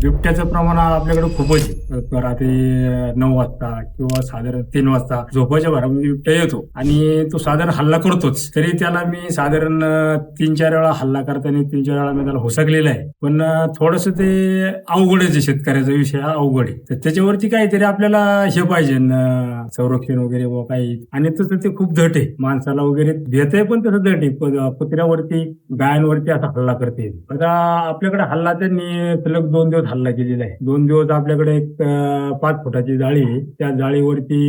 बिबट्याचं प्रमाण आपल्याकडे खूपच आहे. रात्री 9 वाजता किंवा साधारण 3 वाजता झोपाच्या भरामध्ये बिबट्या येतो आणि तो साधारण हल्ला करतोच. तरी त्याला मी साधारण 3-4 वेळा हल्ला करताना 3-4 वेळा मी त्याला हुसकलेला आहे. पण थोडस ते अवघडच आहे, शेतकऱ्याचा विषय हा अवघड आहे. तर त्याच्यावरती काहीतरी आपल्याला हे पाहिजे संरक्षण वगैरे व काही. आणि तसं ते खूप धट आहे, माणसाला वगैरे भेट आहे पण तसं धट आहे. कुत्र्यावरती गायांवरती असा हल्ला करते. आता आपल्याकडे हल्ला त्यांनी सलग 2 दिवस हल्ला केलेला आहे. 2 दिवस आपल्याकडे एक 5 फुटाची जाळी आहे. त्या जाळीवरती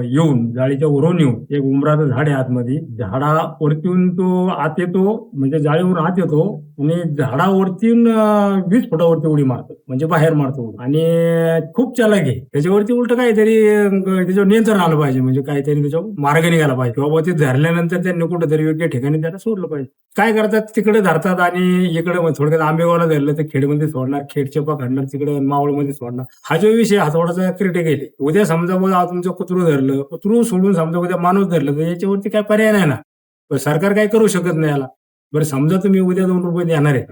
येऊन, जाळीच्या वरून येऊन, एक उमराचं झाड आहे आतमध्ये, झाडावरती तो आत येतो, म्हणजे जाळीवरून आत येतो आणि झाडावरती 20 फुटावरती उडी मारतो, म्हणजे बाहेर मारतो. आणि खूप चालाक आहे. त्याच्यावरती उलट काहीतरी त्याच्यावर नियंत्रण आलं पाहिजे, म्हणजे काहीतरी त्याच्यावर मार्ग निघाला पाहिजे. बाबा ते धरल्यानंतर त्यांनी कुठेतरी योग्य ठिकाणी त्याला सोडलं पाहिजे. काय करतात, तिकडे धरतात आणि इकडे थोडक्यात आंबेगावला धरलं तर खेडमध्ये सोडणार, खेडचेपा काढणार, तिकडे मावळमध्ये सोडणार. हा जो विषय हा थोडासा क्रिटिकल आहे. उद्या समजा बघा तुमचं कुत्रू धरलं, कुत्रू सोडून समजा उद्या माणूस धरलं, तर याच्यावरती काय पर्याय नाही ना. पण सरकार काय करू शकत नाही याला. बरं समजा तुम्ही उद्या 2 रुपये देणार आहे,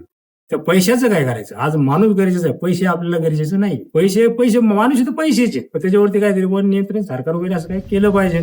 त्या पैशाचं काय करायचं? आज माणूस गरजेचा आहे, पैसे आपल्याला गरजेचे नाही. पैसे माणूस तर पैसेच आहेत, पण त्याच्यावरती काहीतरी नियंत्रण सरकार वगैरे असं काही केलं पाहिजे.